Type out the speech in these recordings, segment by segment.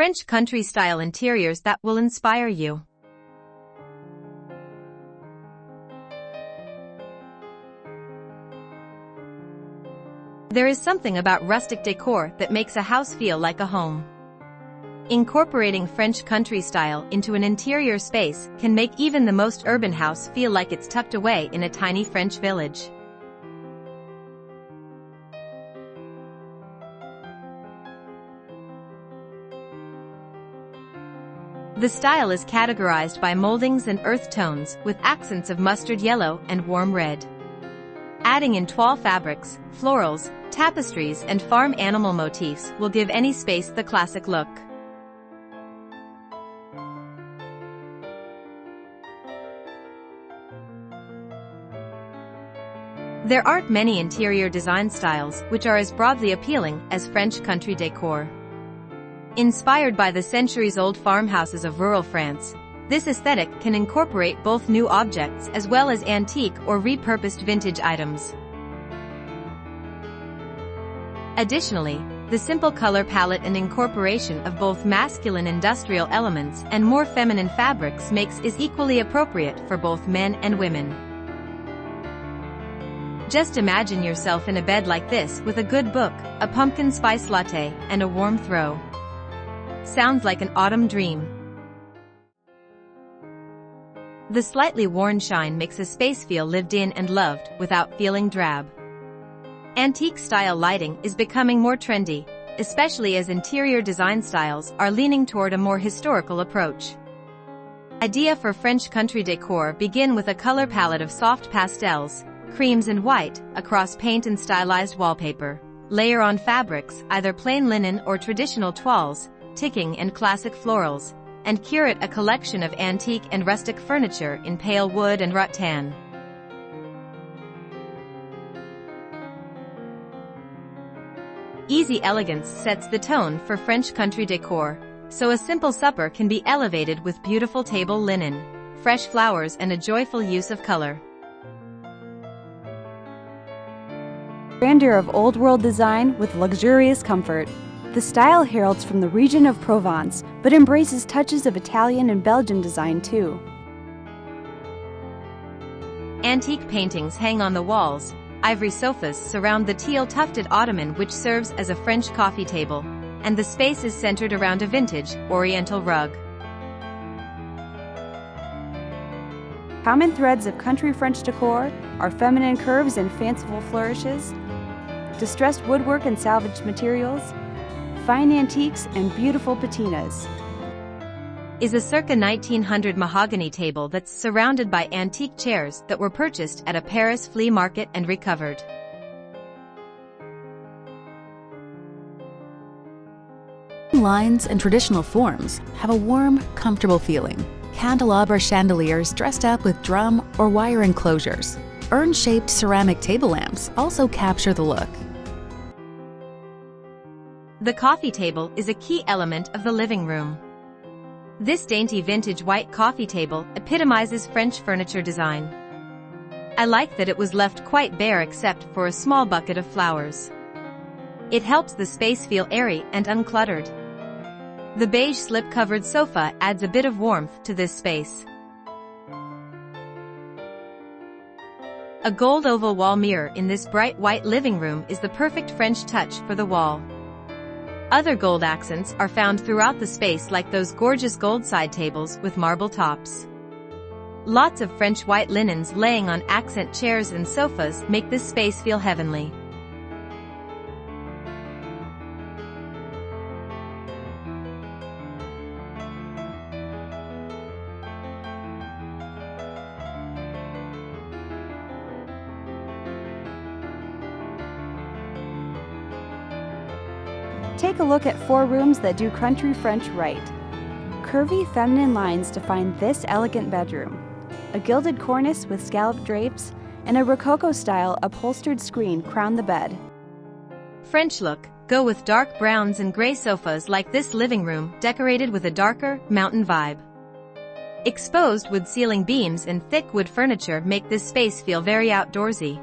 French country-style interiors that will inspire you. There is something about rustic decor that makes a house feel like a home. Incorporating French country style into an interior space can make even the most urban house feel like it's tucked away in a tiny French village. The style is categorized by moldings and earth tones with accents of mustard yellow and warm red. Adding in toile fabrics, florals, tapestries and farm animal motifs will give any space the classic look. There aren't many interior design styles which are as broadly appealing as French country decor. Inspired by the centuries-old farmhouses of rural France, this aesthetic can incorporate both new objects as well as antique or repurposed vintage items. Additionally, the simple color palette and incorporation of both masculine industrial elements and more feminine fabrics is equally appropriate for both men and women. Just imagine yourself in a bed like this with a good book, a pumpkin spice latte, and a warm throw. Sounds like an autumn dream. The slightly worn shine makes a space feel lived in and loved without feeling drab. Antique-style lighting is becoming more trendy, especially as interior design styles are leaning toward a more historical approach. Ideas for French country decor begin with a color palette of soft pastels, creams and white, across paint and stylized wallpaper. Layer on fabrics, either plain linen or traditional toiles, ticking and classic florals, and curate a collection of antique and rustic furniture in pale wood and rattan. Easy elegance sets the tone for French country decor, so a simple supper can be elevated with beautiful table linen, fresh flowers and a joyful use of color. Grandeur of old-world design with luxurious comfort. The style heralds from the region of Provence, but embraces touches of Italian and Belgian design too. Antique paintings hang on the walls, ivory sofas surround the teal tufted ottoman which serves as a French coffee table, and the space is centered around a vintage, oriental rug. Common threads of country French decor are feminine curves and fanciful flourishes, distressed woodwork and salvaged materials, fine antiques and beautiful patinas. Is a circa 1900 mahogany table that's surrounded by antique chairs that were purchased at a Paris flea market and recovered. Lines and traditional forms have a warm, comfortable feeling. Candelabra chandeliers dressed up with drum or wire enclosures. Urn-shaped ceramic table lamps also capture the look. The coffee table is a key element of the living room. This dainty vintage white coffee table epitomizes French furniture design. I like that it was left quite bare except for a small bucket of flowers. It helps the space feel airy and uncluttered. The beige slip-covered sofa adds a bit of warmth to this space. A gold oval wall mirror in this bright white living room is the perfect French touch for the wall. Other gold accents are found throughout the space like those gorgeous gold side tables with marble tops. Lots of French white linens laying on accent chairs and sofas make this space feel heavenly. Take a look at 4 rooms that do country French right. Curvy feminine lines define this elegant bedroom. A gilded cornice with scalloped drapes and a Rococo-style upholstered screen crown the bed. French look, go with dark browns and gray sofas like this living room decorated with a darker, mountain vibe. Exposed wood ceiling beams and thick wood furniture make this space feel very outdoorsy.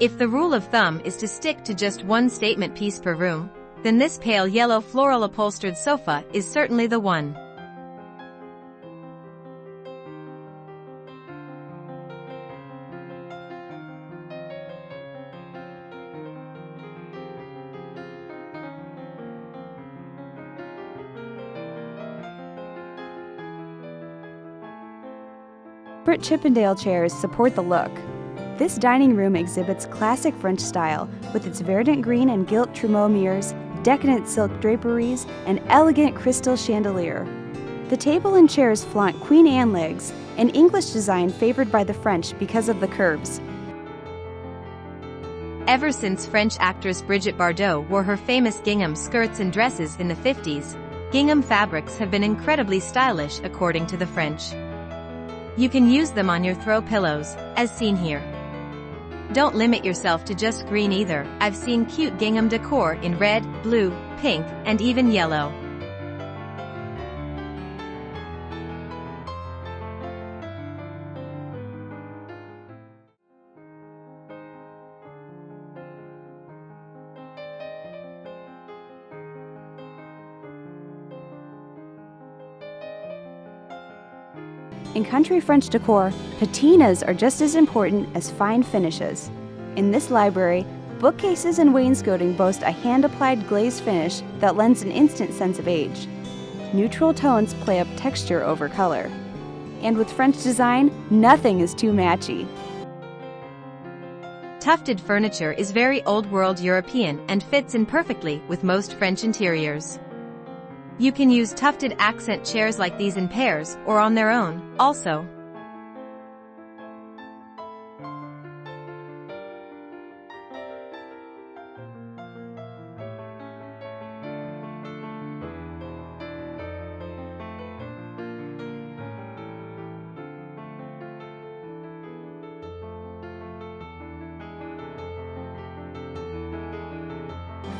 If the rule of thumb is to stick to just one statement piece per room, then this pale yellow floral upholstered sofa is certainly the one. Elaborate Chippendale chairs support the look. This dining room exhibits classic French style with its verdant green and gilt trumeau mirrors, decadent silk draperies, and elegant crystal chandelier. The table and chairs flaunt Queen Anne legs, an English design favored by the French because of the curves. Ever since French actress Brigitte Bardot wore her famous gingham skirts and dresses in the 50s, gingham fabrics have been incredibly stylish according to the French. You can use them on your throw pillows, as seen here. Don't limit yourself to just green either. I've seen cute gingham decor in red, blue, pink, and even yellow. In country French decor, patinas are just as important as fine finishes. In this library, bookcases and wainscoting boast a hand-applied glazed finish that lends an instant sense of age. Neutral tones play up texture over color. And with French design, nothing is too matchy. Tufted furniture is very old-world European and fits in perfectly with most French interiors. You can use tufted accent chairs like these in pairs or on their own, also.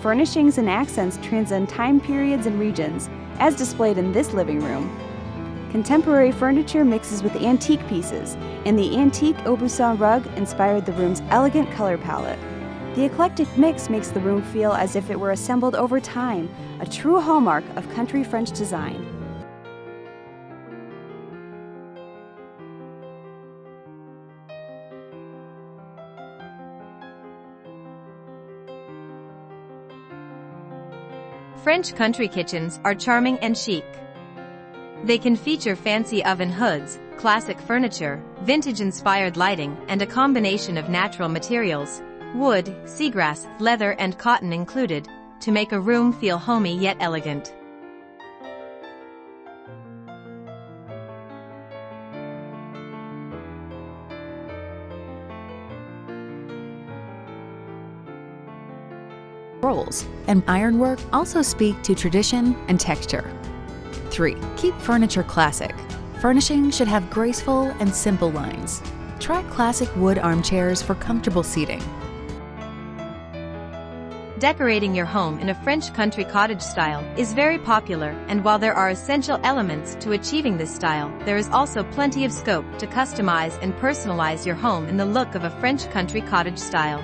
Furnishings and accents transcend time periods and regions, as displayed in this living room. Contemporary furniture mixes with antique pieces, and the antique Aubusson rug inspired the room's elegant color palette. The eclectic mix makes the room feel as if it were assembled over time, a true hallmark of country French design. French country kitchens are charming and chic. They can feature fancy oven hoods, classic furniture, vintage-inspired lighting, and a combination of natural materials, wood, seagrass, leather, and cotton included, to make a room feel homey yet elegant. Rolls and ironwork also speak to tradition and texture. 3. Keep furniture classic. Furnishing should have graceful and simple lines. Try classic wood armchairs for comfortable seating. Decorating your home in a French country cottage style is very popular, and while there are essential elements to achieving this style, there is also plenty of scope to customize and personalize your home in the look of a French country cottage style.